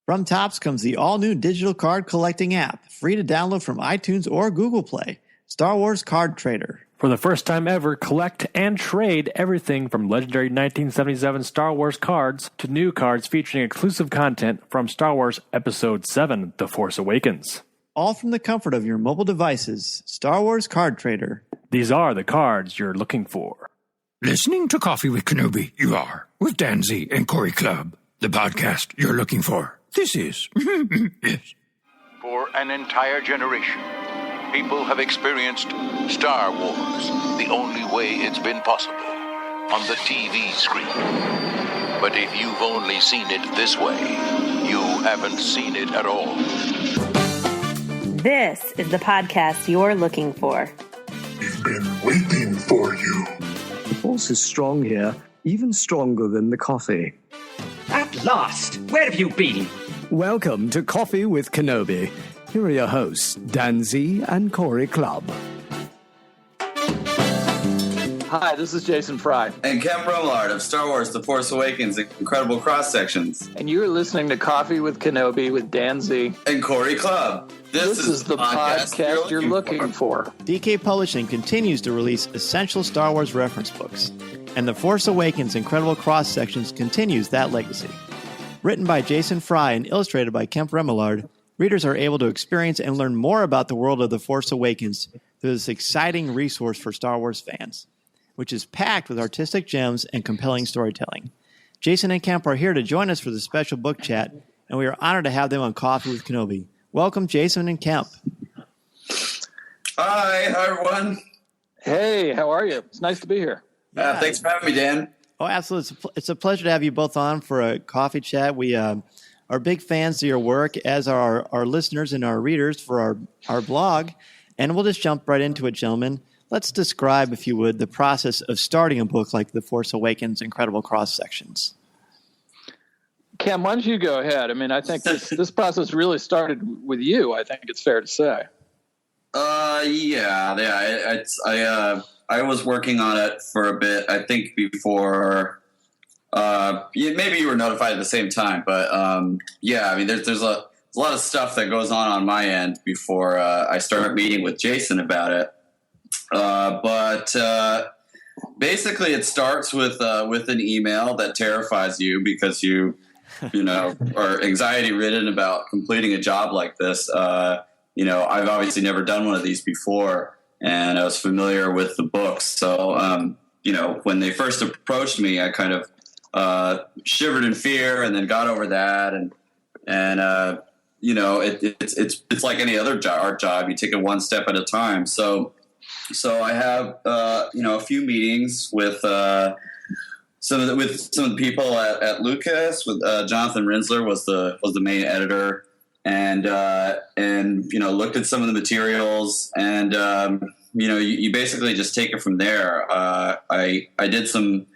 From Topps comes the all-new digital card collecting app, free to download from iTunes or Google Play. Star Wars Card Trader. For the first time ever, collect and trade everything from legendary 1977 Star Wars cards to new cards featuring exclusive content from Star Wars Episode 7, The Force Awakens. All from the comfort of your mobile devices. Star Wars Card Trader. These are the cards you're looking for. Listening to Coffee with Kenobi, you are, with Dan Z and Corey Club, the podcast you're looking for. This is. Yes. For an entire generation, people have experienced Star Wars the only way it's been possible, on the TV screen. But if you've only seen it this way, you haven't seen it at all. This is the podcast you're looking for. We've been waiting for you. The Force is strong here, even stronger than the coffee. At last! Where have you been? Welcome to Coffee with Kenobi. Here are your hosts, Dan Z and Corey Club. Hi, this is Jason Fry. And Kemp Remillard of Star Wars The Force Awakens Incredible Cross-Sections. And you're listening to Coffee with Kenobi with Dan Z. And Corey Club. This is the podcast you're looking for. DK Publishing continues to release essential Star Wars reference books. And The Force Awakens Incredible Cross-Sections continues that legacy. Written by Jason Fry and illustrated by Kemp Remillard, readers are able to experience and learn more about the world of The Force Awakens through this exciting resource for Star Wars fans, which is packed with artistic gems and compelling storytelling. Jason and Kemp are here to join us for the special book chat, and we are honored to have them on Coffee with Kenobi. Welcome, Jason and Kemp. Hi everyone. Hey, how are you? It's nice to be here. Thanks for having me, Dan. Oh, absolutely. It's a pleasure to have you both on for a coffee chat. We are big fans of your work, as are our listeners and our readers for our blog. And we'll just jump right into it, gentlemen. Let's describe, if you would, the process of starting a book like The Force Awakens Incredible Cross-Sections. Cam, why don't you go ahead? I mean, I think this process really started with you, I think it's fair to say. I was working on it for a bit, I think before, maybe you were notified at the same time, but I mean, there's a lot of stuff that goes on my end before I start meeting with Jason about it. But basically it starts with an email that terrifies you because you are anxiety ridden about completing a job like this. I've obviously never done one of these before, and I was familiar with the books. So, when they first approached me, I kind of shivered in fear, and then got over that. It's like any other art job. You take it one step at a time. So I have a few meetings with some of the people at Lucas. With Jonathan Rinsler was the main editor. And looked at some of the materials, and you basically just take it from there. I did some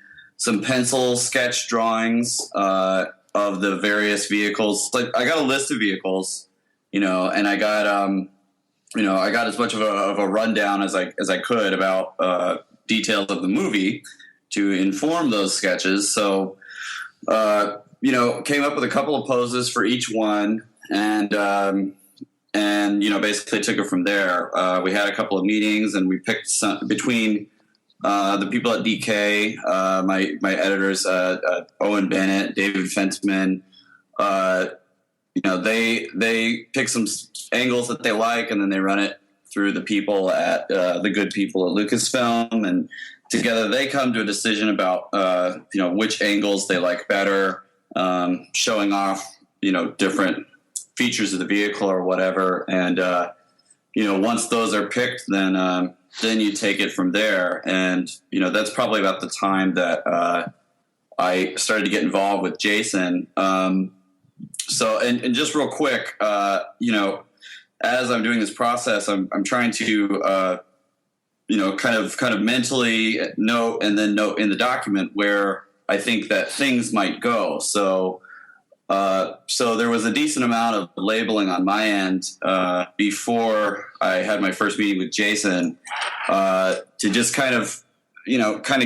pencil sketch drawings of the various vehicles. Like, I got a list of vehicles, and I got as much of a rundown as I could about details of the movie to inform those sketches. So came up with a couple of poses for each one. And basically took it from there. We had a couple of meetings, and we picked some between the people at DK, my editors, Owen Bennett, David Fentman. They pick some angles that they like, and then they run it through the people at the good people at Lucasfilm, and together they come to a decision about which angles they like better, showing off different features of the vehicle or whatever, and once those are picked, then you take it from there. And that's probably about the time that I started to get involved with Jason. So just real quick, as I'm doing this process, I'm trying to kind of mentally note and then note in the document where I think that things might go. So there was a decent amount of labeling on my end before I had my first meeting with Jason to just kind of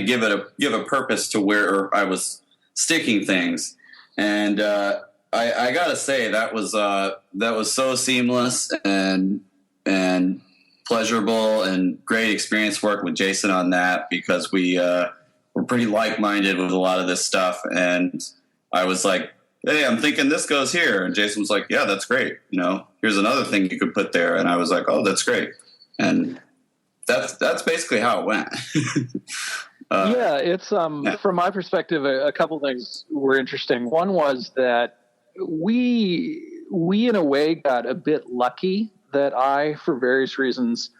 give a purpose to where I was sticking things. And I gotta say that was so seamless and pleasurable and great experience working with Jason on that, because we're pretty like-minded with a lot of this stuff. And I was like, hey, I'm thinking this goes here. And Jason was like, yeah, that's great. Here's another thing you could put there. And I was like, oh, that's great. And that's basically how it went. It's from my perspective, a couple things were interesting. One was that we in a way got a bit lucky that I, for various reasons,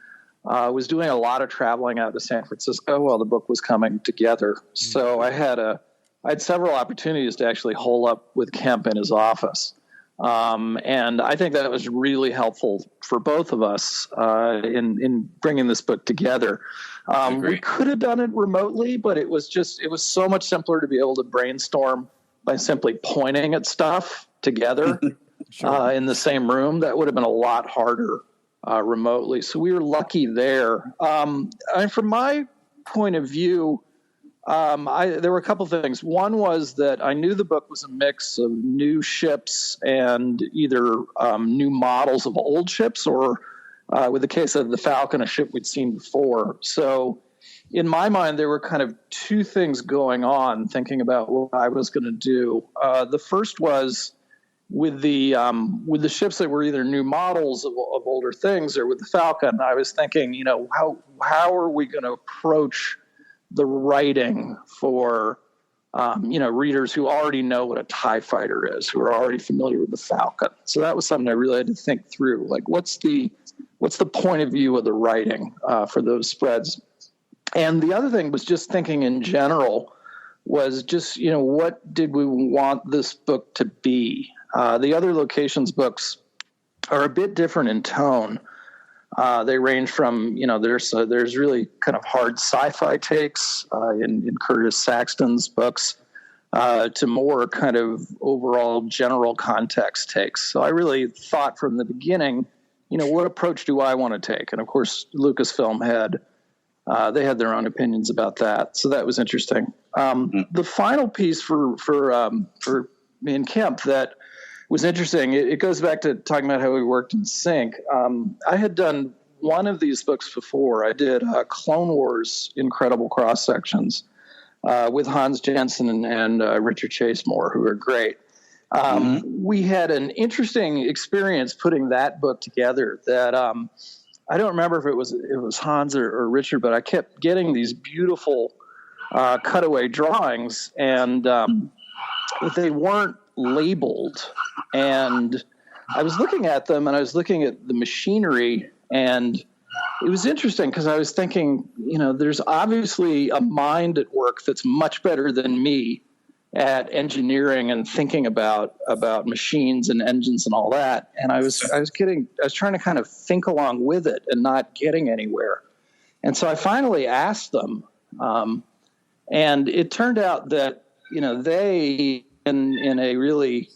was doing a lot of traveling out to San Francisco while the book was coming together. So I had several opportunities to actually hole up with Kemp in his office. And I think that was really helpful for both of us in bringing this book together. We could have done it remotely, but it was so much simpler to be able to brainstorm by simply pointing at stuff together in the same room. That would have been a lot harder remotely. So we were lucky there. And from my point of view, there were a couple things. One was that I knew the book was a mix of new ships and either new models of old ships or, with the case of the Falcon, a ship we'd seen before. So in my mind, there were kind of two things going on, thinking about what I was going to do. The first was with the ships that were either new models of older things, or with the Falcon, I was thinking, how are we going to approach the writing for, readers who already know what a TIE fighter is, who are already familiar with the Falcon. So that was something I really had to think through. Like, what's the point of view of the writing for those spreads? And the other thing was just thinking in general was just, what did we want this book to be? The other locations books are a bit different in tone. They range from, there's really kind of hard sci-fi takes in Curtis Saxton's books to more kind of overall general context takes. So I really thought from the beginning, what approach do I want to take? And of course, Lucasfilm had their own opinions about that. So that was interesting. The final piece for me and Kemp that was interesting, it goes back to talking about how we worked in sync. I had done one of these books before. I did Clone Wars Incredible Cross-Sections with Hans Jensen and Richard Chasemore, who are great. We had an interesting experience putting that book together that I don't remember if it was Hans or Richard, but I kept getting these beautiful cutaway drawings, and they weren't labeled. And I was looking at them, and I was looking at the machinery, and it was interesting because I was thinking, there's obviously a mind at work that's much better than me at engineering and thinking about machines and engines and all that. And I was trying to kind of think along with it and not getting anywhere. And so I finally asked them, and it turned out that, they in a really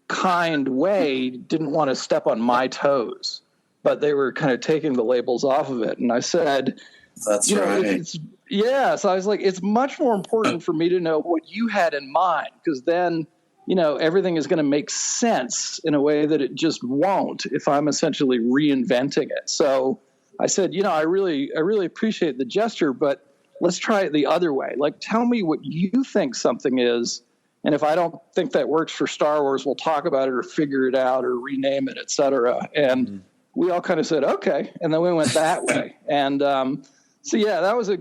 kind way didn't want to step on my toes, but they were kind of taking the labels off of it. And I said, that's right. So I was like, it's much more important for me to know what you had in mind, because then, everything is going to make sense in a way that it just won't if I'm essentially reinventing it. So I said, I really appreciate the gesture, but let's try it the other way. Like, tell me what you think something is. And if I don't think that works for Star Wars, we'll talk about it or figure it out or rename it, et cetera. And we all kind of said, okay. And then we went that way. And, that was a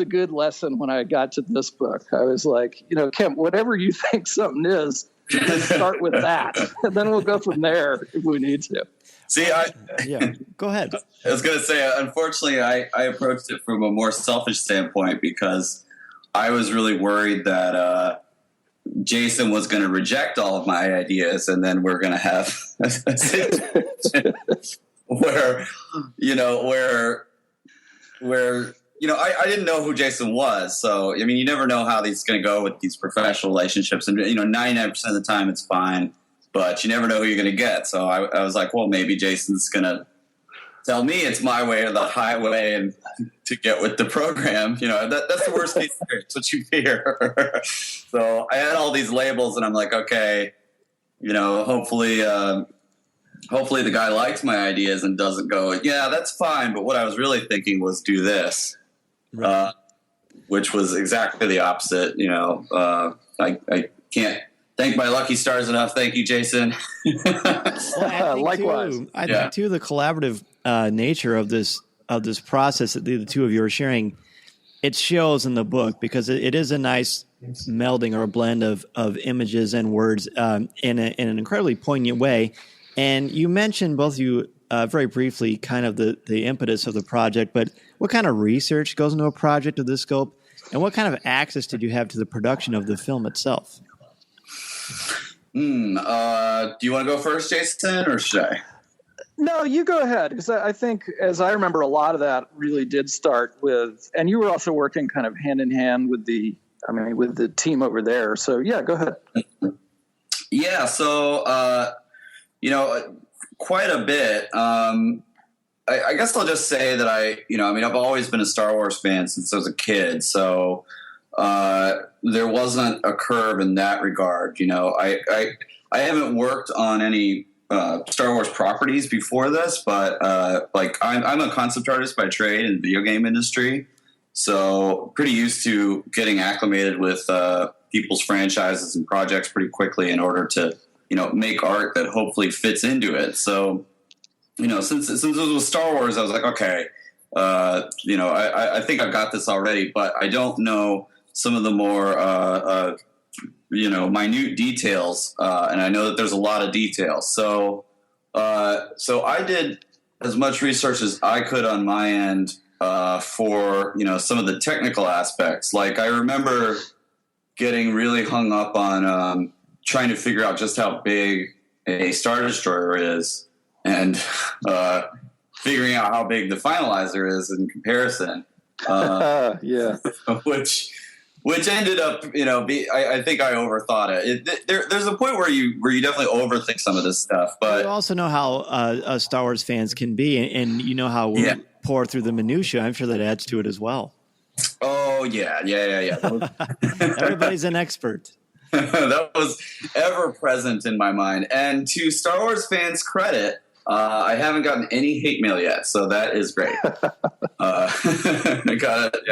good lesson when I got to this book. I was like, Kemp, whatever you think something is, let's start with that. And then we'll go from there if we need to. See, go ahead. I was going to say, unfortunately, I approached it from a more selfish standpoint because I was really worried that Jason was going to reject all of my ideas, and then we're going to have a situation where I didn't know who Jason was. So, I mean, you never know how these going to go with these professional relationships. And, 99% of the time it's fine, but you never know who you're going to get. So I was like, well, maybe Jason's going to tell me it's my way or the highway and to get with the program. That's the worst case scenario. It's what you fear. So I had all these labels, and I'm like, okay, hopefully the guy likes my ideas and doesn't go, yeah, that's fine. But what I was really thinking was do this, which was exactly the opposite. I can't thank my lucky stars enough. Thank you, Jason. Likewise. I think too, the collaborative nature of this process that the two of you are sharing, it shows in the book, because it is a nice melding or a blend of images and words in an incredibly poignant way. And you mentioned, both of you, very briefly, kind of the impetus of the project, but what kind of research goes into a project of this scope, and what kind of access did you have to the production of the film itself? Do you want to go first, Jason, or should I? No, you go ahead, because I think, as I remember, a lot of that really did start with, and you were also working kind of hand in hand with the team over there. So yeah, go ahead. Yeah. So, quite a bit. I guess I'll just say that I've always been a Star Wars fan since I was a kid. So, there wasn't a curve in that regard. I haven't worked on any Star Wars properties before this, but I'm a concept artist by trade in the video game industry, so pretty used to getting acclimated with people's franchises and projects pretty quickly in order to make art that hopefully fits into it. So since it was Star Wars, I was like, okay, I think I've got this already, but I don't know some of the more minute details, and I know that there's a lot of details. So I did as much research as I could on my end for some of the technical aspects. Like, I remember getting really hung up on trying to figure out just how big a Star Destroyer is, and figuring out how big the Finalizer is in comparison. Yeah, Which ended up, I think I overthought it. There's a point where you definitely overthink some of this stuff. But you also know how Star Wars fans can be, and you know how we pour through the minutia. I'm sure that adds to it as well. Oh, yeah. Everybody's an expert. That was ever present in my mind. And to Star Wars fans' credit, I haven't gotten any hate mail yet, so that is great. I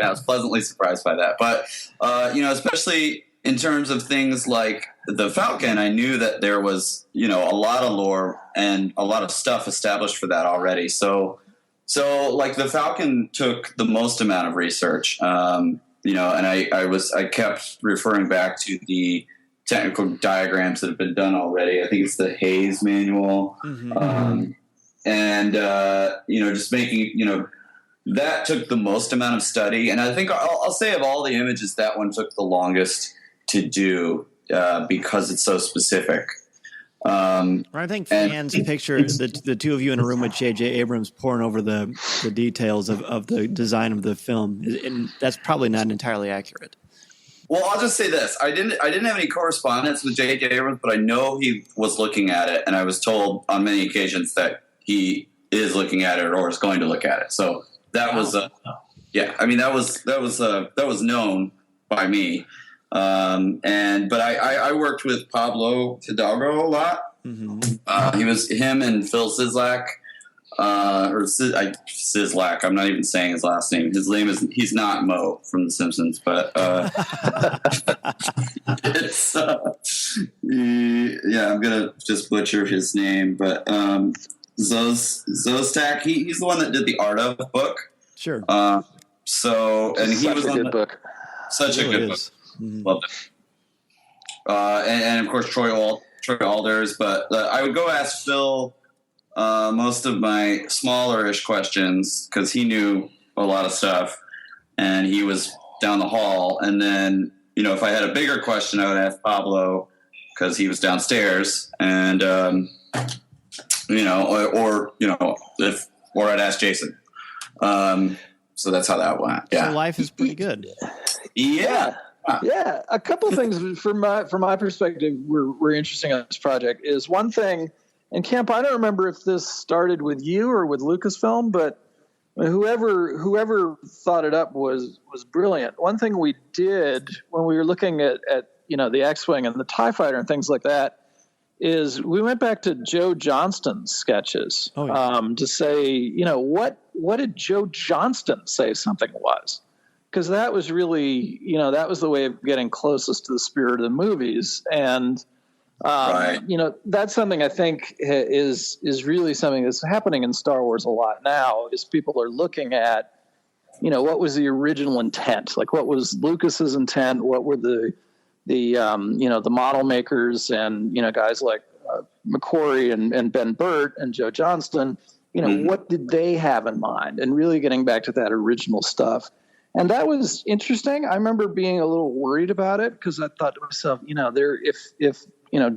was pleasantly surprised by that. But, especially in terms of things like the Falcon, I knew that there was, a lot of lore and a lot of stuff established for that already. So like the Falcon took the most amount of research, and I kept referring back to the technical diagrams that have been done already. I think it's the Hayes manual. Mm-hmm. Just making, that took the most amount of study. And I think I'll say of all the images, that one took the longest to do because it's so specific. I think fans picture the two of you in a room with J.J. Abrams pouring over the details of the design of the film. And that's probably not entirely accurate. Well, I'll just say this. I didn't have any correspondence with J.J. Abrams, but I know he was looking at it, and I was told on many occasions that he is looking at it or is going to look at it. So that was that was known by me. But I worked with Pablo Hidalgo a lot. Mm-hmm. He was him and Phil Sizlak. Sizlak. I'm not even saying his last name. His name he's not Mo from The Simpsons, but it's I'm gonna just butcher his name. But Zostak, he's the one that did the Art of book. Sure. And he was on the book. Such a good book. Mm-hmm. Loved it. And of course Troy Alders. But I would go ask Phil most of my smaller-ish questions because he knew a lot of stuff, and he was down the hall. And then, if I had a bigger question, I would ask Pablo because he was downstairs, and or I'd ask Jason. So that's how that went. Yeah, so life is pretty good. Yeah. Yeah, a couple of things from my perspective were interesting on this project. Is one thing, and Kemp, I don't remember if this started with you or with Lucasfilm, but whoever thought it up was brilliant. One thing we did when we were looking at the X-Wing and the TIE Fighter and things like that is we went back to Joe Johnston's sketches to say, what did Joe Johnston say something was? Because that was really, that was the way of getting closest to the spirit of the movies. And, that's something I think is really something that's happening in Star Wars a lot now, is people are looking at, what was the original intent? Like, what was Lucas's intent? What were the model makers and, guys like McQuarrie and Ben Burt and Joe Johnston, what did they have in mind? And really getting back to that original stuff. And that was interesting. I remember being a little worried about it because I thought to myself, if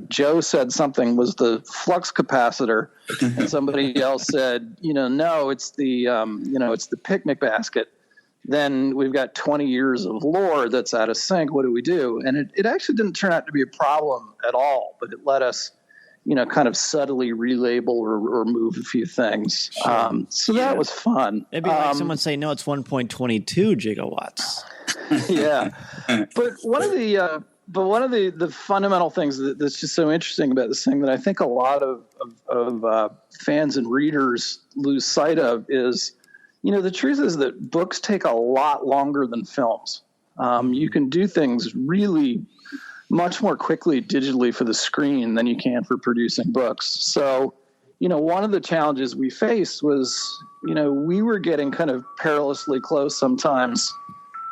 Joe said something was the flux capacitor and somebody else said, no, it's the picnic basket, then we've got 20 years of lore that's out of sync. What do we do? And it actually didn't turn out to be a problem at all, but it let us, kind of subtly relabel or move a few things. Sure. So that was fun. It'd be like someone say, no, it's 1.22 gigawatts. Yeah. But one of the fundamental things that's just so interesting about this thing that I think a lot of fans and readers lose sight of is, the truth is that books take a lot longer than films. You can do things really much more quickly digitally for the screen than you can for producing books. So, one of the challenges we faced was, we were getting kind of perilously close sometimes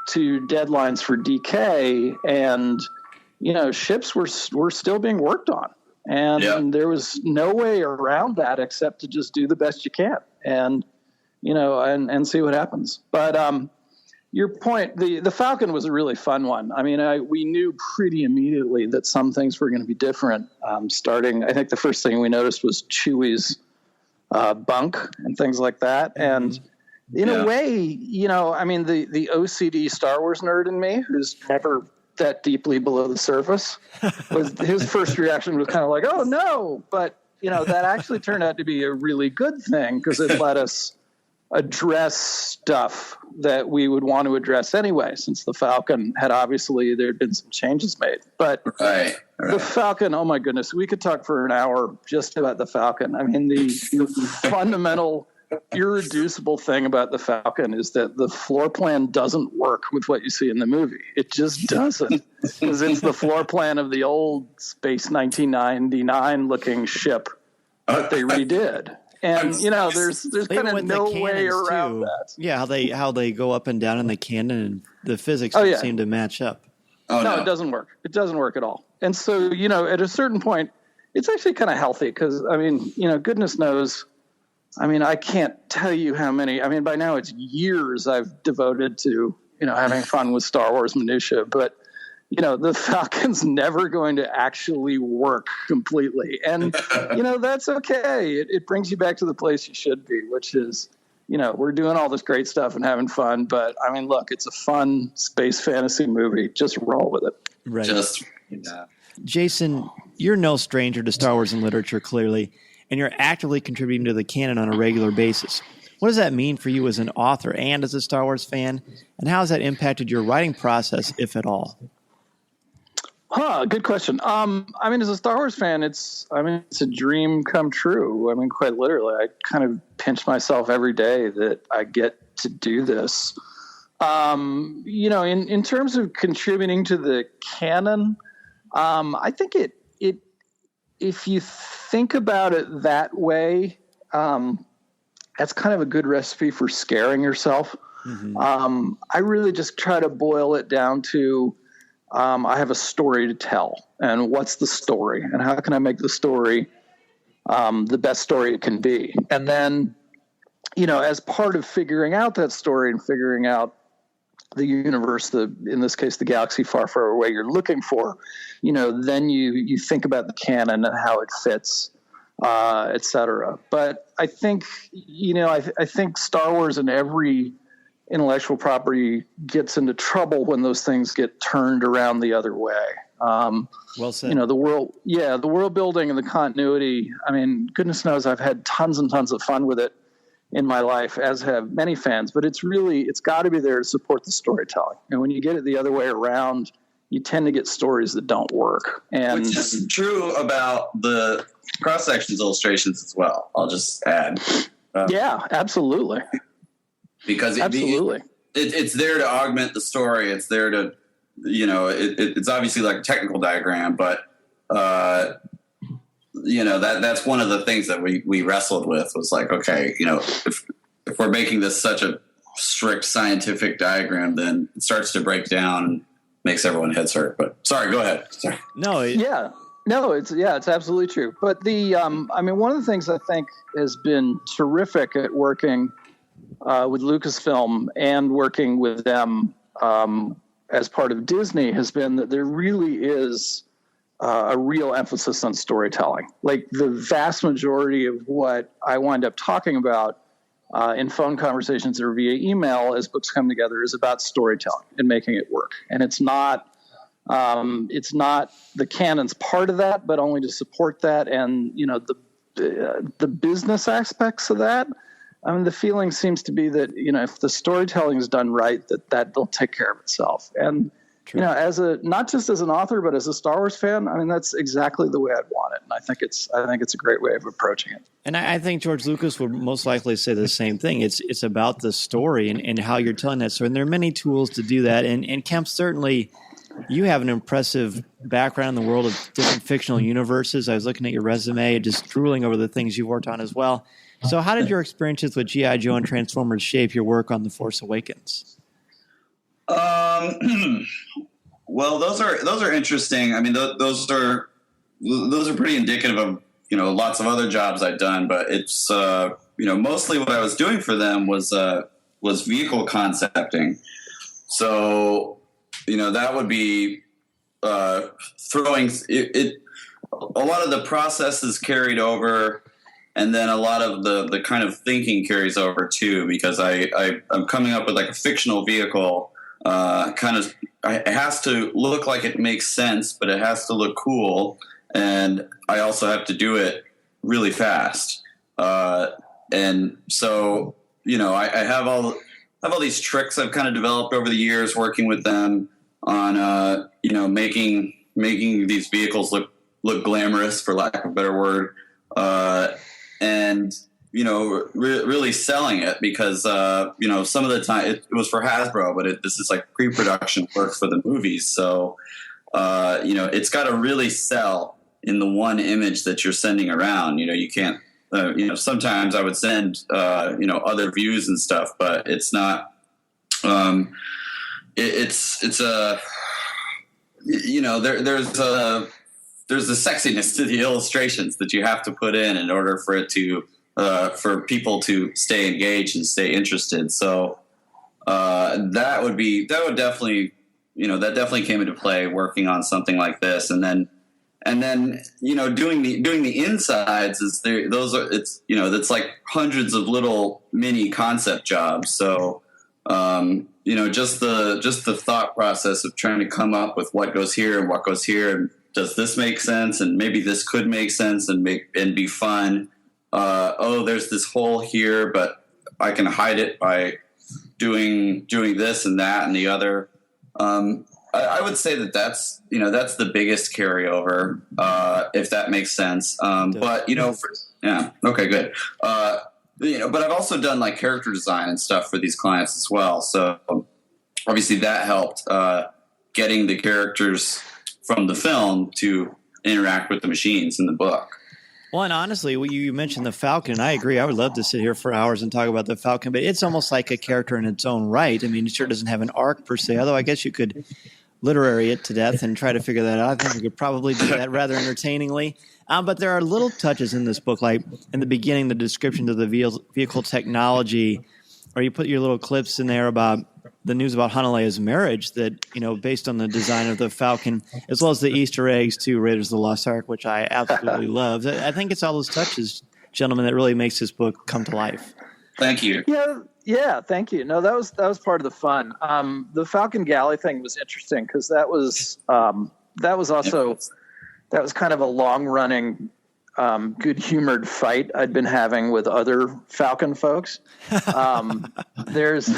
to deadlines for DK, and, ships were still being worked on. And there was no way around that except to just do the best you can and see what happens. But your point, the Falcon was a really fun one. I mean, we knew pretty immediately that some things were going to be different. Starting, I think the first thing we noticed was Chewie's bunk and things like that. And in a way, the OCD Star Wars nerd in me, who's never that deeply below the surface, his first reaction was kind of like, oh no. But, that actually turned out to be a really good thing because it let us address stuff that we would want to address anyway, since the Falcon had there had been some changes made. But the Falcon, oh my goodness, we could talk for an hour just about the Falcon. I mean, the fundamental, irreducible thing about the Falcon is that the floor plan doesn't work with what you see in the movie. It just doesn't, because it's the floor plan of the old Space 1999 looking ship that they redid. And there's kind of no way around that. Yeah, how they go up and down in the cannon, and the physics seem to match up. No, it doesn't work. It doesn't work at all. And so at a certain point, it's actually kind of healthy because goodness knows, I can't tell you how many. By now it's years I've devoted to having fun with Star Wars minutia, but. The Falcon's never going to actually work completely. And, that's okay. It brings you back to the place you should be, which is, we're doing all this great stuff and having fun. But, look, it's a fun space fantasy movie. Just roll with it. Right. Jason, you're no stranger to Star Wars and literature, clearly, and you're actively contributing to the canon on a regular basis. What does that mean for you as an author and as a Star Wars fan? And how has that impacted your writing process, if at all? Good question. As a Star Wars fan, it's a dream come true. Quite literally, I kind of pinch myself every day that I get to do this. In terms of contributing to the canon, I think it if you think about it that way, that's kind of a good recipe for scaring yourself. Mm-hmm. I really just try to boil it down to, I have a story to tell, and what's the story, and how can I make the story the best story it can be? And then, as part of figuring out that story and figuring out the universe, in this case, the galaxy far, far away you're looking for, then you think about the canon and how it fits, et cetera. But I think, I think Star Wars and every intellectual property gets into trouble when those things get turned around the other way. Well said. The world building and the continuity. Goodness knows I've had tons and tons of fun with it in my life, as have many fans, but it's got to be there to support the storytelling. And when you get it the other way around, you tend to get stories that don't work. And which is true about the cross-sections illustrations as well. I'll just add. Yeah, absolutely. Because absolutely. It's there to augment the story. It's there to, it's obviously like a technical diagram, but, that's one of the things that we wrestled with was like, okay, if we're making this such a strict scientific diagram, then it starts to break down and makes everyone's heads hurt. But sorry, go ahead. Sorry. It's absolutely true. But one of the things I think has been terrific at working with Lucasfilm and working with them as part of Disney has been that there really is a real emphasis on storytelling. Like the vast majority of what I wind up talking about in phone conversations or via email as books come together is about storytelling and making it work. And it's not the canon's part of that, but only to support that. And, the business aspects of that, the feeling seems to be that, if the storytelling is done right, that'll take care of itself. And, True. not just as an author, but as a Star Wars fan, that's exactly the way I'd want it. And I think it's a great way of approaching it. And I think George Lucas would most likely say the same thing. It's about the story and how you're telling that story. And there are many tools to do that. And Kemp, certainly you have an impressive background in the world of different fictional universes. I was looking at your resume, just drooling over the things you've worked on as well. So how did your experiences with G.I. Joe and Transformers shape your work on The Force Awakens? Well, those are interesting. Those are pretty indicative of, lots of other jobs I've done, but it's, mostly what I was doing for them was vehicle concepting. So, that would be, throwing it. A lot of the processes carried over, and then a lot of the kind of thinking carries over too, because I'm coming up with like a fictional vehicle. It has to look like it makes sense, but it has to look cool, and I also have to do it really fast. And so, I have all these tricks I've kind of developed over the years working with them on, making these vehicles look glamorous, for lack of a better word, and really selling it because, some of the time it was for Hasbro, but this is like pre-production work for the movies. So, it's got to really sell in the one image that you're sending around. You can't, sometimes I would send, other views and stuff, but it's not, it's a, there's a sexiness to the illustrations that you have to put in order for it to, for people to stay engaged and stay interested. So that would definitely came into play working on something like this. And then doing the insides it's like hundreds of little mini concept jobs. So just the thought process of trying to come up with what goes here and what goes here, and does this make sense, and maybe this could make sense and be fun. There's this hole here, but I can hide it by doing this and that and the other. I would say that's the biggest carryover, if that makes sense. But okay, good. But I've also done like character design and stuff for these clients as well. So obviously that helped getting the characters from the film to interact with the machines in the book. Well, and honestly, you mentioned the Falcon, and I agree. I would love to sit here for hours and talk about the Falcon, but it's almost like a character in its own right. It sure doesn't have an arc per se, although I guess you could literary it to death and try to figure that out. I think we could probably do that rather entertainingly. But there are little touches in this book, like in the beginning, the description of the vehicle technology, or you put your little clips in there about the news about Han and Leia's marriage that, based on the design of the Falcon, as well as the Easter eggs to Raiders of the Lost Ark, which I absolutely love. I think it's all those touches, gentlemen, that really makes this book come to life. Thank you. Yeah, thank you. No, that was part of the fun. The Falcon Galley thing was interesting because that was kind of a long-running, good-humored fight I'd been having with other Falcon folks. There's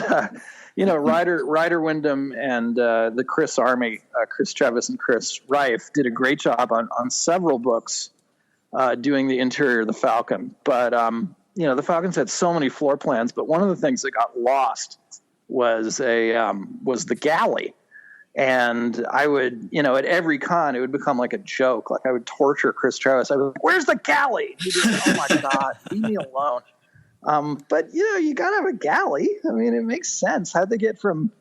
Ryder Wyndham and the Chris Army, Chris Travis and Chris Reif, did a great job on several books doing the interior of the Falcon. But, the Falcons had so many floor plans, but one of the things that got lost was the galley. And I would, at every con, it would become like a joke. Like I would torture Chris Travis. I was like, "Where's the galley?" He'd be like, "Oh my God, leave me alone." But you got to have a galley. I mean, it makes sense. How'd they get from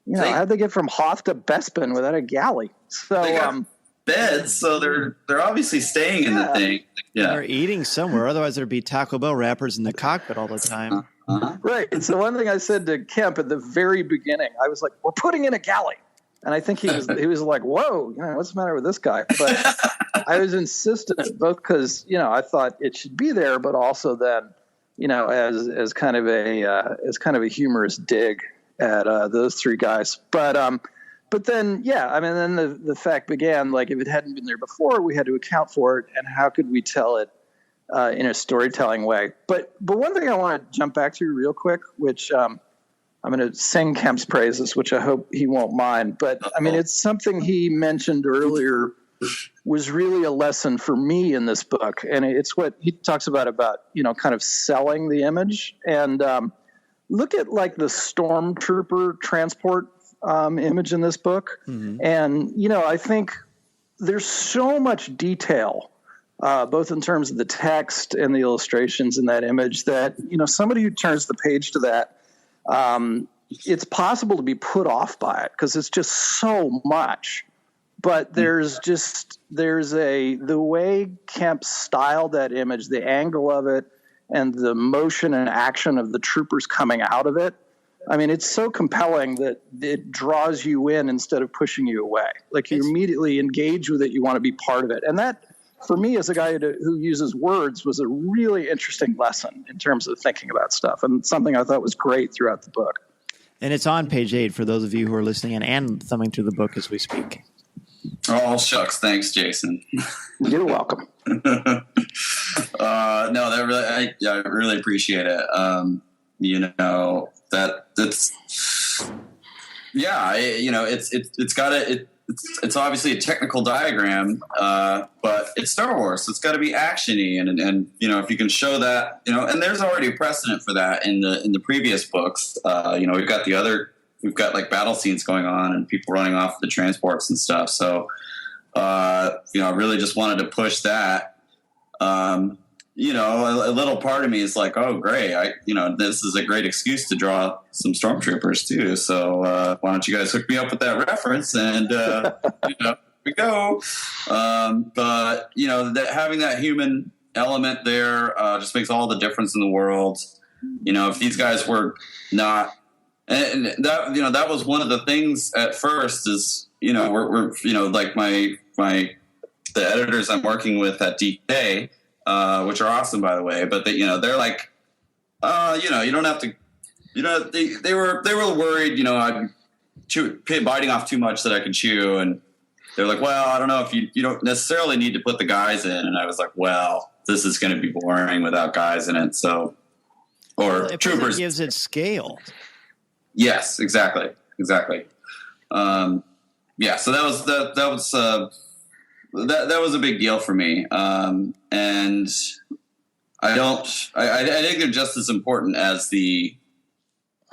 Hoth to Bespin without a galley? So they got beds, so they're obviously staying in the thing. Yeah, they're eating somewhere. Otherwise, there'd be Taco Bell wrappers in the cockpit all the time. Right. So one thing I said to Kemp at the very beginning, I was like, "We're putting in a galley." And I think he was like, "Whoa, what's the matter with this guy?" But I was insistent, both because I thought it should be there, but also then as kind of a humorous dig at those three guys. But then then the fact began, like if it hadn't been there before, we had to account for it, and how could we tell it in a storytelling way? But one thing I want to jump back to real quick, which I'm going to sing Kemp's praises, which I hope he won't mind. But, I mean, it's something he mentioned earlier was really a lesson for me in this book. And it's what he talks about, kind of selling the image. And look at, like, the stormtrooper transport image in this book. Mm-hmm. And, I think there's so much detail, both in terms of the text and the illustrations in that image that, somebody who turns the page to that, it's possible to be put off by it because it's just so much. But the way Kemp styled that image, the angle of it, and the motion and action of the troopers coming out of it. I mean, it's so compelling that it draws you in instead of pushing you away. Like you immediately engage with it. You want to be part of it. And that, for me, as a guy who uses words, was a really interesting lesson in terms of thinking about stuff, and something I thought was great throughout the book. And it's on page 8 for those of you who are listening and thumbing through the book as we speak. Oh, shucks. Thanks, Jason. You're welcome. I really appreciate it. It's obviously a technical diagram, but it's Star Wars, so it's got to be actiony, and if you can show that, and there's already a precedent for that in the previous books. We've got like battle scenes going on and people running off the transports and stuff. So, I really just wanted to push that. A little part of me is like, oh, great. This is a great excuse to draw some stormtroopers too. So why don't you guys hook me up with that reference? And, we go. But having that human element there just makes all the difference in the world. If these guys were not, and that was one of the things at first is, we're like the editors I'm working with at DK, which are awesome, by the way. But they're like, you don't have to. They were worried. I'm biting off too much that I could chew, and they're like, well, I don't know if you don't necessarily need to put the guys in. And I was like, well, this is going to be boring without guys in it. So, or troopers gives it scale. Yes, exactly. So that was a big deal for me. And I think they're just as important as the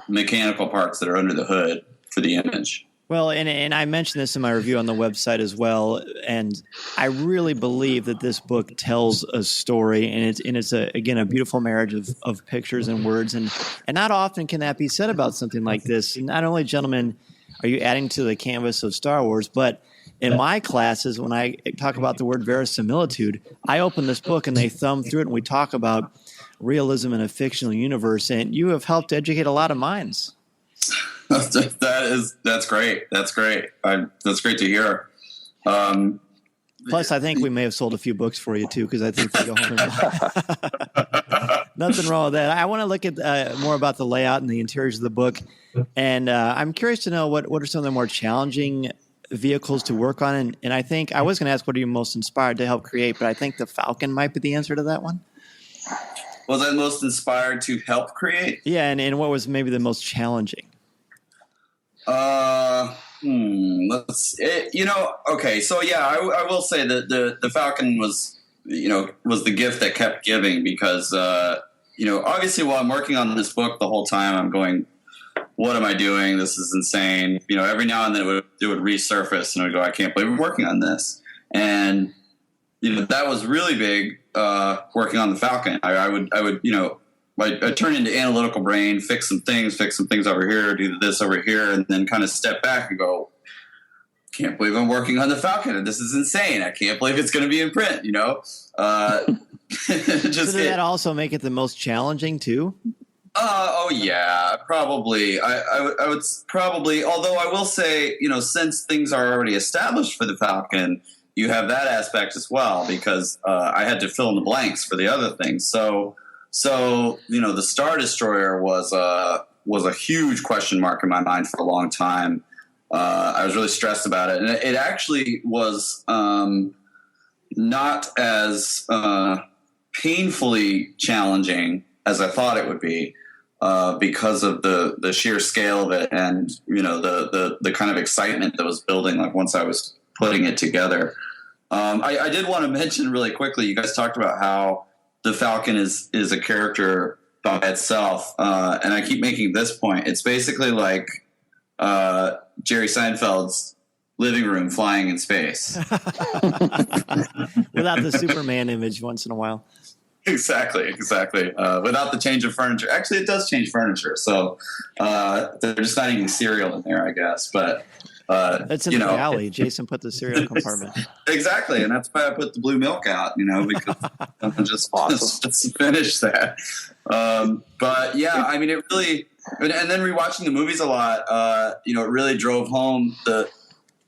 mechanical parts that are under the hood for the image. Well, and I mentioned this in my review on the website as well, and I really believe that this book tells a story, and it's a beautiful marriage of pictures and words, and not often can that be said about something like this. And not only, gentlemen, are you adding to the canvas of Star Wars, but in my classes, when I talk about the word verisimilitude, I open this book and they thumb through it, and we talk about realism in a fictional universe, and you have helped educate a lot of minds. That's great. That's great. That's great to hear. Plus, I think we may have sold a few books for you too, because I think they go home and nothing wrong with that. I want to look at more about the layout and the interiors of the book, and I'm curious to know what are some of the more challenging vehicles to work on. And I think I was going to ask, what are you most inspired to help create? But I think the Falcon might be the answer to that one. Was I most inspired to help create? Yeah, and what was maybe the most challenging? Okay. So yeah, I will say that the Falcon was the gift that kept giving because, obviously while I'm working on this book the whole time, I'm going, what am I doing? This is insane. Every now and then it would resurface and I would go, I can't believe I'm working on this. And, that was really big, working on the Falcon. I turn into analytical brain, fix some things over here, do this over here, and then kind of step back and go, can't believe I'm working on the Falcon. This is insane. I can't believe it's going to be in print, so did that also make it the most challenging too? Oh yeah, probably. I would probably, although I will say, since things are already established for the Falcon, you have that aspect as well, because I had to fill in the blanks for the other things. So the Star Destroyer was a huge question mark in my mind for a long time. I was really stressed about it, and it actually was not as painfully challenging as I thought it would be, because of the sheer scale of it, and the kind of excitement that was building. Like once I was putting it together, I did want to mention really quickly. You guys talked about how the Falcon is a character by itself, and I keep making this point. It's basically like Jerry Seinfeld's living room flying in space. Without the Superman image once in a while. Exactly. Without the change of furniture. Actually, it does change furniture. So they're just not eating cereal in there, I guess. But that's in the alley. Jason put the cereal compartment. Exactly, and that's why I put the blue milk out. Because I'm just finish that. But yeah, I mean, it really. And then rewatching the movies a lot, it really drove home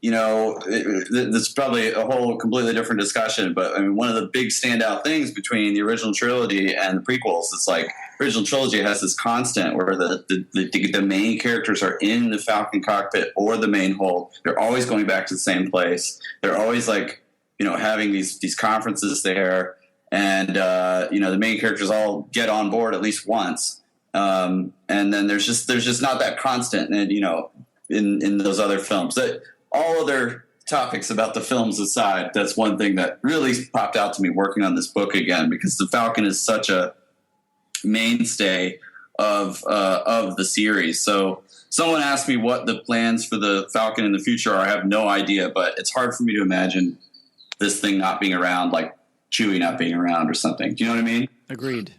it's probably a whole completely different discussion, but I mean, one of the big standout things between the original trilogy and the prequels, it's like original trilogy has this constant where the main characters are in the Falcon cockpit or the main hold. They're always going back to the same place. They're always having these conferences there, and the main characters all get on board at least once. And then there's just not that constant, and in those other films. That all other topics about the films aside, that's one thing that really popped out to me working on this book again, because the Falcon is such a mainstay of the series. So someone asked me what the plans for the Falcon in the future are. I have no idea, but it's hard for me to imagine this thing not being around, like Chewie not being around or something. Do you know what I mean? Agreed.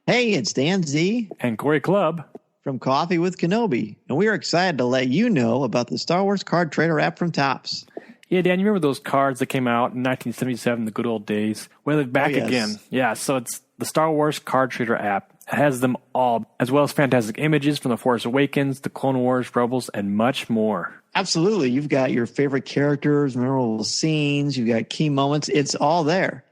Hey, it's Dan Z. And Corey Clubb. From Coffee with Kenobi. And we are excited to let you know about the Star Wars Card Trader app from Topps. Yeah, Dan, you remember those cards that came out in 1977, the good old days? Well, they're back again. Yeah, so it's the Star Wars Card Trader app. It has them all, as well as fantastic images from The Force Awakens, The Clone Wars, Rebels, and much more. Absolutely. You've got your favorite characters, memorable scenes, you've got key moments. It's all there.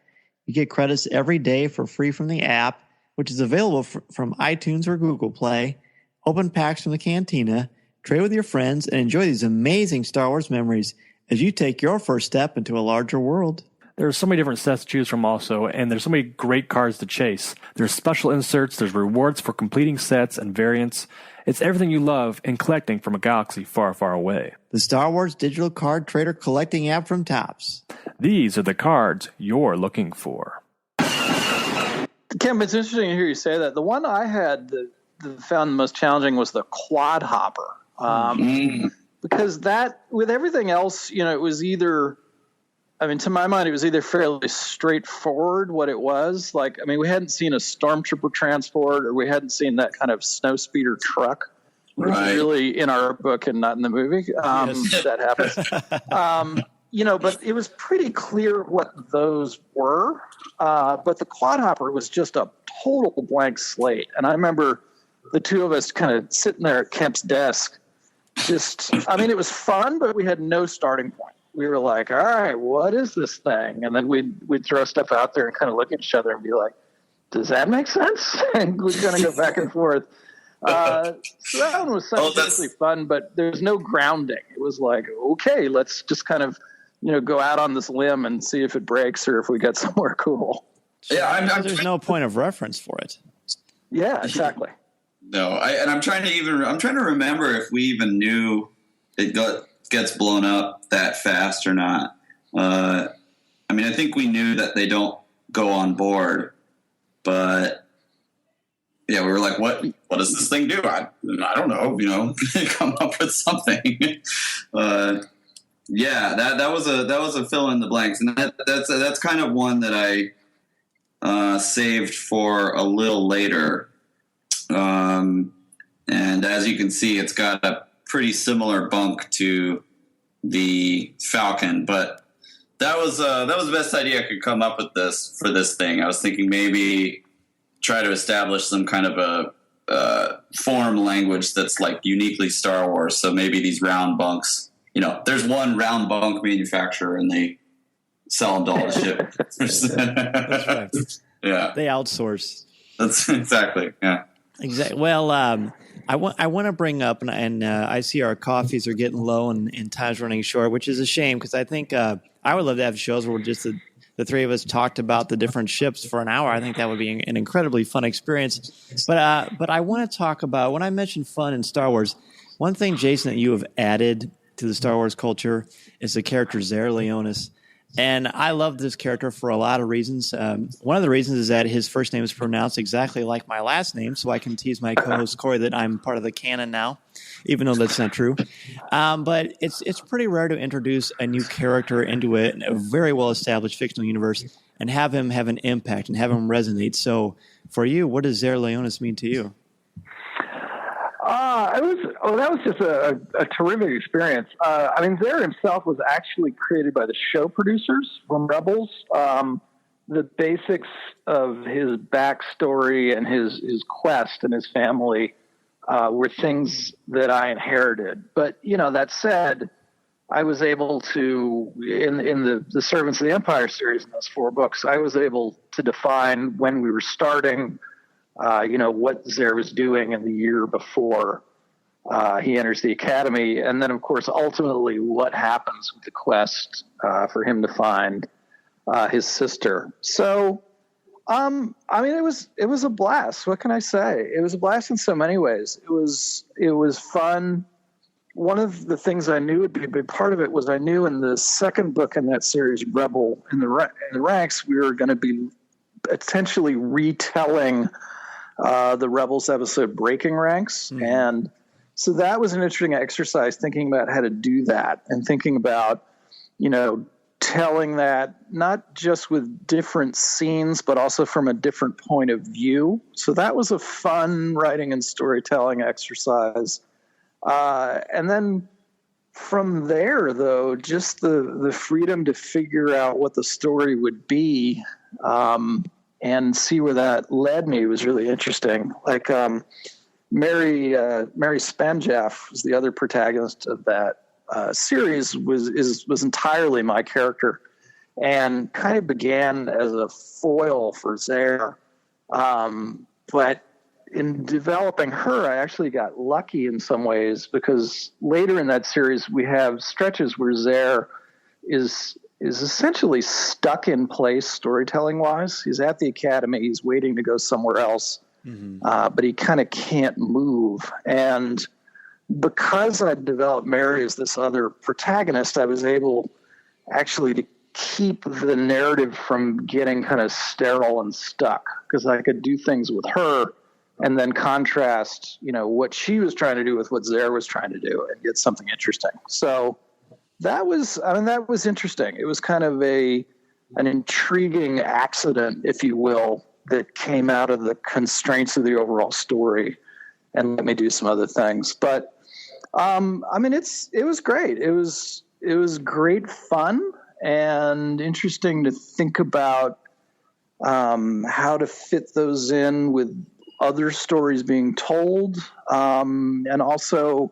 You get credits every day for free from the app, which is available from iTunes or Google Play. Open packs from the cantina, trade with your friends, and enjoy these amazing Star Wars memories as you take your first step into a larger world. There's so many different sets to choose from also, and there's so many great cards to chase. There's special inserts, there's rewards for completing sets and variants. It's everything you love in collecting from a galaxy far, far away. The Star Wars Digital Card Trader collecting app from Topps. These are the cards you're looking for. Kemp, it's interesting to hear you say that. The one I had that found the most challenging was the quad hopper, because that, with everything else, it was either, to my mind, it was either fairly straightforward what it was. We hadn't seen a stormtrooper transport, or we hadn't seen that kind of snow speeder truck, which is really in our book and not in the movie. That happens. But it was pretty clear what those were. But the quad hopper was just a total blank slate. And I remember the two of us kind of sitting there at Kemp's desk. It was fun, but we had no starting point. We were like, all right, what is this thing? And then we'd throw stuff out there and kind of look at each other and be like, does that make sense? And we'd kind of go back and forth. So that one was simultaneously fun, but there's no grounding. It was like, okay, let's just kind of, go out on this limb and see if it breaks or if we get somewhere cool. Yeah, there's no point of reference for it. Yeah, exactly. No, I'm trying to remember if we even knew it gets blown up that fast or not. I mean, I think we knew that they don't go on board, but yeah, we were like, what does this thing do? I don't know, come up with something. Yeah, that was a fill in the blanks, and that's kind of one that I saved for a little later. And as you can see, it's got a pretty similar bunk to the Falcon, but that was the best idea I could come up with for this thing. I was thinking maybe try to establish some kind of a form language that's like uniquely Star Wars. So maybe these round bunks, there's one round bunk manufacturer and they sell them to all the ship. That's right. Yeah. They outsource. That's exactly. Yeah. Exactly. Well, I want to bring up, and I see our coffees are getting low and time's running short, which is a shame because I think I would love to have shows where just the three of us talked about the different ships for an hour. I think that would be an incredibly fun experience. But I want to talk about, when I mentioned fun in Star Wars, one thing, Jason, that you have added to the Star Wars culture is the character Zare Leonis. And I love this character for a lot of reasons. One of the reasons is that his first name is pronounced exactly like my last name, so I can tease my co-host Corey that I'm part of the canon now, even though that's not true. But it's pretty rare to introduce a new character into a very well-established fictional universe and have him have an impact and have him resonate. So for you, what does Zare Leonis mean to you? That was just a terrific experience. I mean, Zare himself was actually created by the show producers from Rebels. The basics of his backstory and his quest and his family were things that I inherited. But, that said, I was able to, in the Servants of the Empire series in those 4 books, I was able to define when we were starting, what Zare was doing in the year before he enters the academy. And then, of course, ultimately what happens with the quest for him to find his sister. So, I mean, it was a blast. What can I say? It was a blast in so many ways. It was fun. One of the things I knew would be a big part of it was I knew in the second book in that series, Rebel in the Ranks, we were going to be potentially retelling the Rebels episode Breaking Ranks. Mm-hmm. And so that was an interesting exercise, thinking about how to do that and thinking about, telling that not just with different scenes, but also from a different point of view. So that was a fun writing and storytelling exercise. And then from there, though, just the freedom to figure out what the story would be and see where that led me was really interesting. Like Mary Spanjaff was the other protagonist of that series, was entirely my character and kind of began as a foil for Zare. But in developing her, I actually got lucky in some ways because later in that series, we have stretches where Zare is essentially stuck in place storytelling wise. He's at the academy. He's waiting to go somewhere else. Mm-hmm. But he kind of can't move. And because I developed Mary as this other protagonist, I was able actually to keep the narrative from getting kind of sterile and stuck because I could do things with her and then contrast, what she was trying to do with what Zare was trying to do and get something interesting. So that was interesting. It was kind of an intriguing accident, if you will, that came out of the constraints of the overall story and let me do some other things. But I mean, it was great. It was great fun and interesting to think about how to fit those in with other stories being told, and also,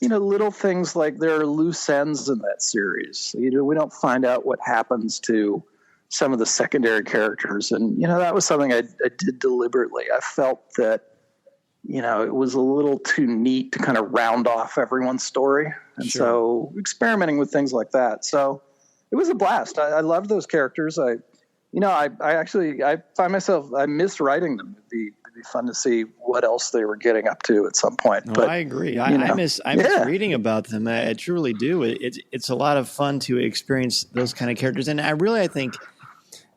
little things like there are loose ends in that series. We don't find out what happens to some of the secondary characters, and that was something I did deliberately. I felt that it was a little too neat to kind of round off everyone's story, and sure. So experimenting with things like that. So it was a blast. I loved those characters. I find myself, I miss writing them, to be be fun to see what else they were getting up to at some point. But I agree. I miss reading about them. I truly do. It's a lot of fun to experience those kind of characters. And I think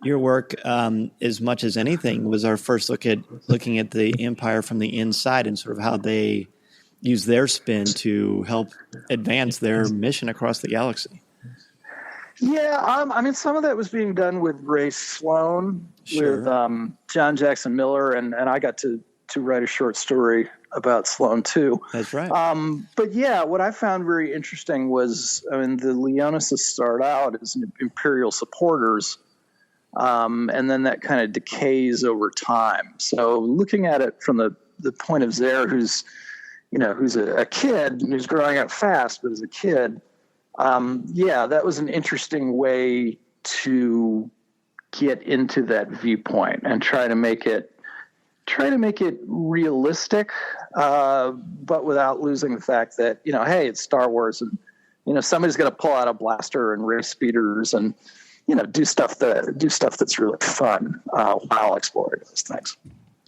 your work, as much as anything, was our first looking at the Empire from the inside and sort of how they use their spin to help advance their mission across the galaxy. Yeah, some of that was being done with Ray Sloan, with John Jackson Miller, and I got to write a short story about Sloan too. That's right. But yeah, what I found very interesting was, the Leonises start out as Imperial supporters, and then that kind of decays over time. So looking at it from the point of Zare, who's a kid, who's growing up fast, but as a kid, that was an interesting way to get into that viewpoint and try to make it realistic, but without losing the fact that, hey, it's Star Wars, and somebody's going to pull out a blaster and race speeders and do stuff that's really fun while exploring those things.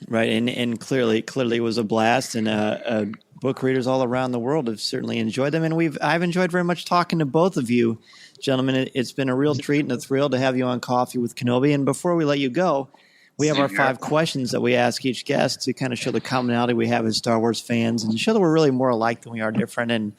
Right, and clearly it was a blast, and book readers all around the world have certainly enjoyed them, and I've enjoyed very much talking to both of you, gentlemen. It's been a real treat and a thrill to have you on Coffee with Kenobi. And before we let you go, we have our 5 questions that we ask each guest to kind of show the commonality we have as Star Wars fans and show that we're really more alike than we are different. And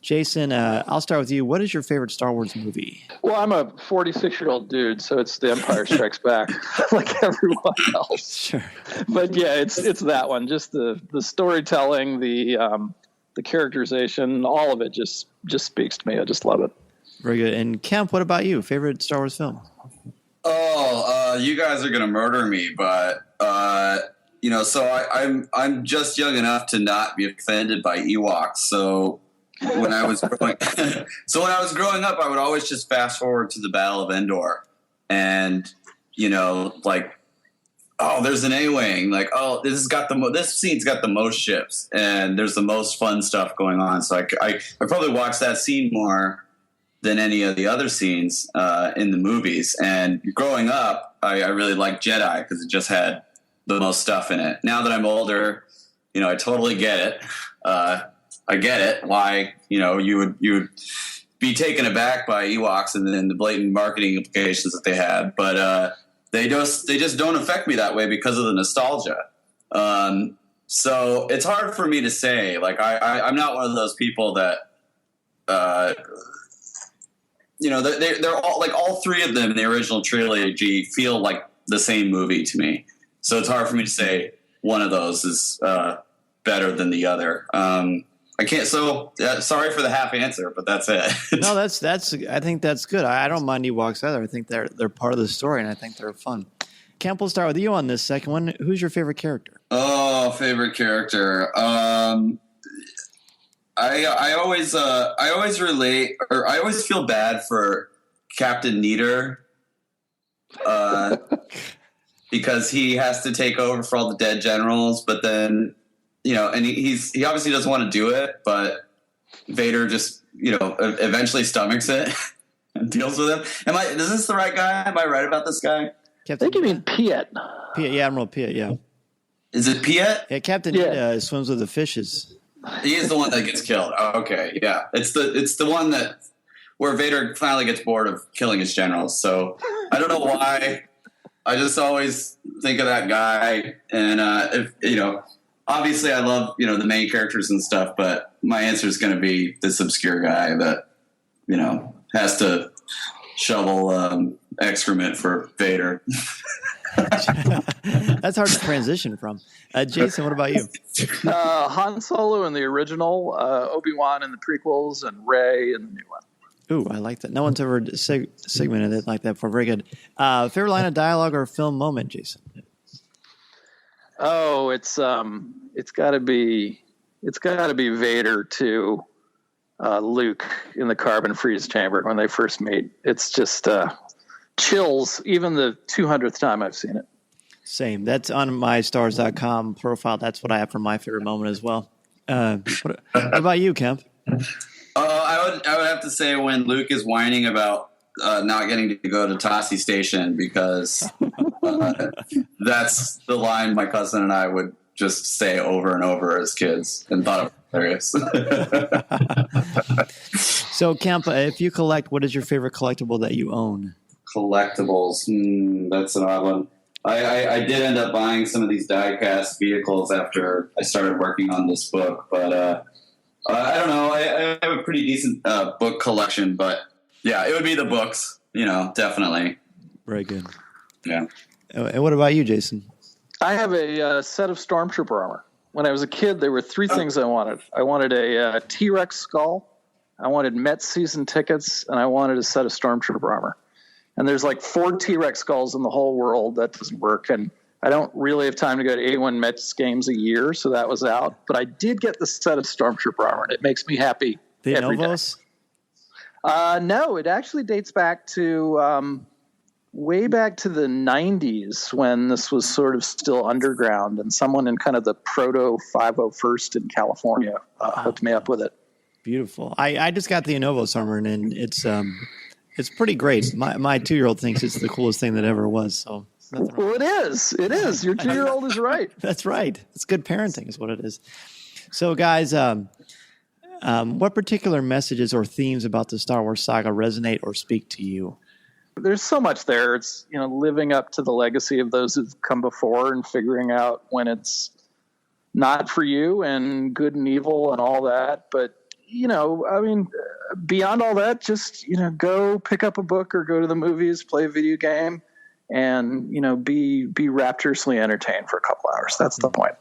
Jason, I'll start with you. What is your favorite Star Wars movie? Well, I'm a 46-year-old dude, so it's The Empire Strikes Back, like everyone else. Sure. But yeah, it's that one. Just the storytelling, the characterization, all of it just speaks to me. I just love it. Very good. And Kemp, what about you? Favorite Star Wars film? You guys are gonna murder me, but I'm just young enough to not be offended by Ewoks, so. When I was growing up, I would always just fast forward to the Battle of Endor, and there's an A-wing, this scene's got the most ships, and there's the most fun stuff going on. So I probably watched that scene more than any of the other scenes in the movies. And growing up, I really liked Jedi because it just had the most stuff in it. Now that I'm older, I totally get it. I get it why you would be taken aback by Ewoks and then the blatant marketing implications that they had, but they just don't affect me that way because of the nostalgia. So it's hard for me to say. Like I'm not one of those people that they're all like all 3 of them in the original trilogy feel like the same movie to me. So it's hard for me to say one of those is better than the other. I can't. So sorry for the half answer, but that's it. No, that's. I think that's good. I don't mind Ewoks either. I think they're part of the story, and I think they're fun. Kemp, we'll start with you on this second one. Who's your favorite character? Oh, favorite character. I always relate, or I always feel bad for Captain Neater, because he has to take over for all the dead generals, but then. And he obviously doesn't want to do it, but Vader just, eventually stomachs it and deals with him. Is this the right guy? Am I right about this guy? I think you mean Piet. Piet, yeah, Admiral Piet, yeah. Is it Piet? Yeah, Captain Neater swims with the fishes. He is the one that gets killed. Oh, okay, yeah. It's the one where Vader finally gets bored of killing his generals. So I don't know why. I just always think of that guy, and obviously, I love the main characters and stuff, but my answer is going to be this obscure guy that has to shovel excrement for Vader. That's hard to transition from. Jason, what about you? Han Solo in the original, Obi-Wan in the prequels, and Rey in the new one. Ooh, I like that. No one's ever segmented it like that before. Very good. Favorite line of dialogue or film moment, Jason? Oh, it's got to be Vader to Luke in the carbon freeze chamber when they first meet. It's just chills, even the 200th time I've seen it. Same. That's on my stars.com profile. That's what I have for my favorite moment as well. What about you, Kemp? I would have to say when Luke is whining about not getting to go to Tossie Station because that's the line my cousin and I would just say over and over as kids, and thought it was hilarious. So, Kemp, if you collect, what is your favorite collectible that you own? Collectibles. That's an odd one. I did end up buying some of these die-cast vehicles after I started working on this book, but I don't know. I have a pretty decent book collection, but yeah, it would be the books, definitely. Very good. Yeah. And what about you, Jason? I have a set of Stormtrooper armor. When I was a kid, there were three things I wanted. I wanted a T-Rex skull, I wanted Met season tickets, and I wanted a set of Stormtrooper armor. And there's like 4 T-Rex skulls in the whole world. That doesn't work. And I don't really have time to go to A1 Mets games a year, so that was out. But I did get the set of Stormtrooper armor, and it makes me happy every Novos? day. No, it actually dates back to way back to the 90s when this was sort of still underground, and someone in kind of the proto 501st in California hooked me up with it. Beautiful. I just got the Anovos armor, and it's pretty great. My 2-year-old thinks it's the coolest thing that ever was. So, well, it is. It is. Your 2-year-old is right. That's right. It's good parenting, is what it is. So, guys, what particular messages or themes about the Star Wars saga resonate or speak to you? There's so much there. It's living up to the legacy of those who've come before and figuring out when it's not for you, and good and evil and all that. But beyond all that, just, go pick up a book or go to the movies, play a video game, and, be rapturously entertained for a couple hours. That's the point.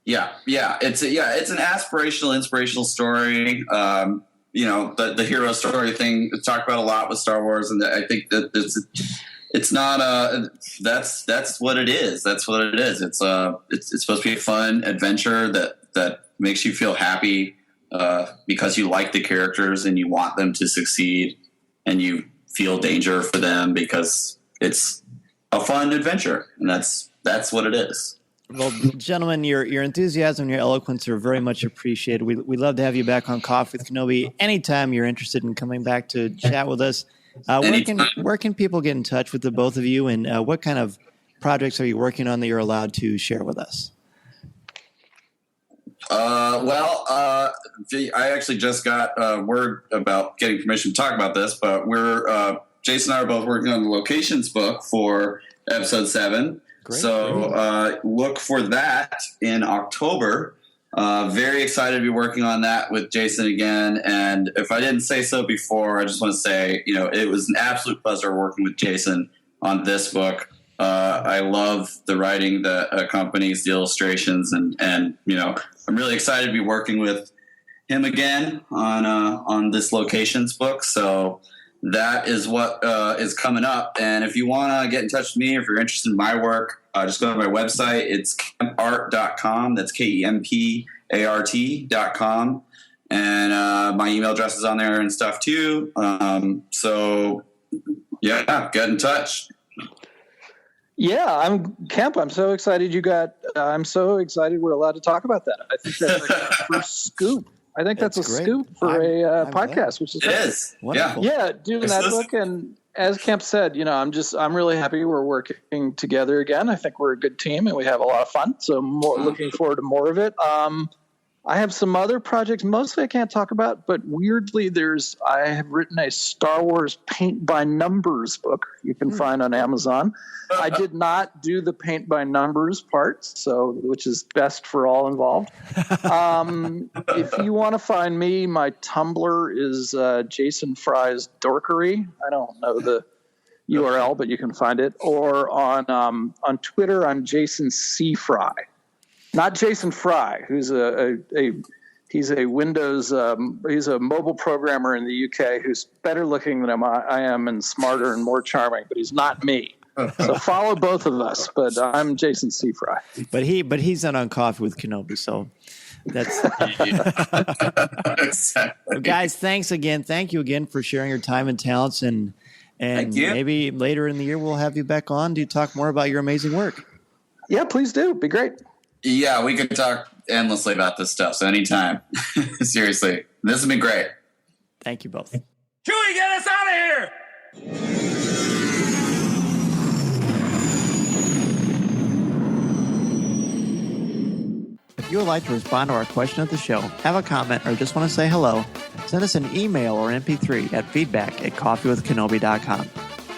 Yeah. It's an aspirational, inspirational story. The hero story thing is talked about a lot with Star Wars. And I think that it's not that's what it is. That's what it is. It's supposed to be a fun adventure that makes you feel happy, because you like the characters and you want them to succeed, and you feel danger for them because it's a fun adventure, and that's what it is. Well, gentlemen, your enthusiasm and your eloquence are very much appreciated. We'd love to have you back on Coffee with Kenobi anytime you're interested in coming back to chat with us. Where can people get in touch with the both of you, and what kind of projects are you working on that you're allowed to share with us? I actually just got word about getting permission to talk about this, but Jason and I are both working on the locations book for episode 7. Great. So look for that in October. Very excited to be working on that with Jason again. And if I didn't say so before, I just want to say, it was an absolute pleasure working with Jason on this book. I love the writing that accompanies the illustrations, and I'm really excited to be working with him again on this locations book. So that is what is coming up. And if you want to get in touch with me, if you're interested in my work, just go to my website. It's kempart.com. That's KEMPART.com. And my email address is on there and stuff too. So get in touch. Yeah, I'm Kemp. I'm so excited I'm so excited we're allowed to talk about that. I think that's like the first scoop. I think that's a great scoop for a podcast, which is it is. Yeah, doing that book. And as Kemp said, I'm really happy we're working together again. I think we're a good team and we have a lot of fun. So looking forward to more of it. I have some other projects, mostly I can't talk about, but weirdly I have written a Star Wars paint by numbers book you can find on Amazon. I did not do the paint by numbers part, which is best for all involved. If you want to find me, my Tumblr is Jason Fry's Dorkery. I don't know the URL, but you can find it. Or on Twitter, I'm Jason C. Fry. Not Jason Fry, who's he's a Windows he's a mobile programmer in the UK who's better looking than I am and smarter and more charming, but he's not me. So follow both of us, but I'm Jason C. Fry. But he's not on Coffee with Kenobi, so that's Well, guys, thanks again. Thank you again for sharing your time and talents, and maybe later in the year we'll have you back on to talk more about your amazing work. Yeah, please do. It'd be great. Yeah, we could talk endlessly about this stuff, so anytime. Seriously. This has been great. Thank you both. Chewie, get us out of here! you would like to respond to our question of the show, have a comment, or just want to say hello, send us an email or MP3 at feedback@coffeewithkenobi.com.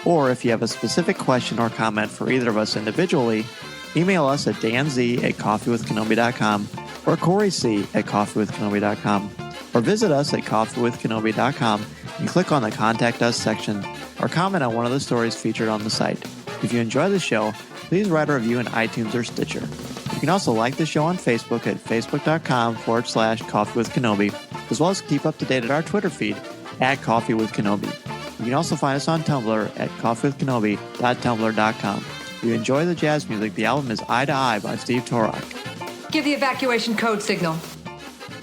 Or if you have a specific question or comment for either of us individually, email us at danz@coffeewithkenobi.com or coryc@coffeewithkenobi.com, or visit us at coffeewithkenobi.com and click on the Contact Us section or comment on one of the stories featured on the site. If you enjoy the show, please write a review in iTunes or Stitcher. You can also like the show on Facebook at facebook.com/coffeewithkenobi, as well as keep up to date at our Twitter feed at Coffee with Kenobi. You can also find us on Tumblr at coffeewithkenobi.tumblr.com. If you enjoy the jazz music, the album is Eye to Eye by Steve Torok. Give the evacuation code signal.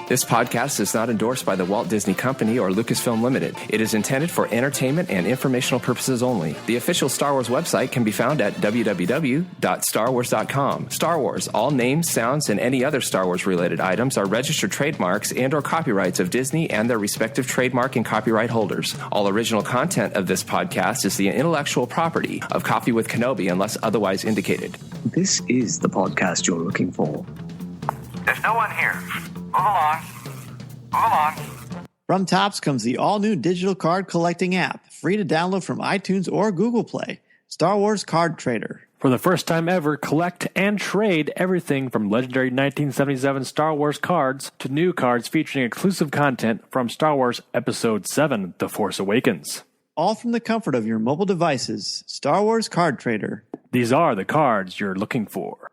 This podcast is not endorsed by the Walt Disney Company or Lucasfilm Limited. It is intended for entertainment and informational purposes only. The official Star Wars website can be found at www.starwars.com. Star Wars, all names, sounds, and any other Star Wars-related items are registered trademarks and or copyrights of Disney and their respective trademark and copyright holders. All original content of this podcast is the intellectual property of Coffee with Kenobi unless otherwise indicated. This is the podcast you're looking for. There's no one here. Move along. Move along. From Topps comes the all-new digital card collecting app, free to download from iTunes or Google Play. Star Wars Card Trader. For the first time ever, collect and trade everything from legendary 1977 Star Wars cards to new cards featuring exclusive content from Star Wars Episode 7, The Force Awakens. All from the comfort of your mobile devices. Star Wars Card Trader. These are the cards you're looking for.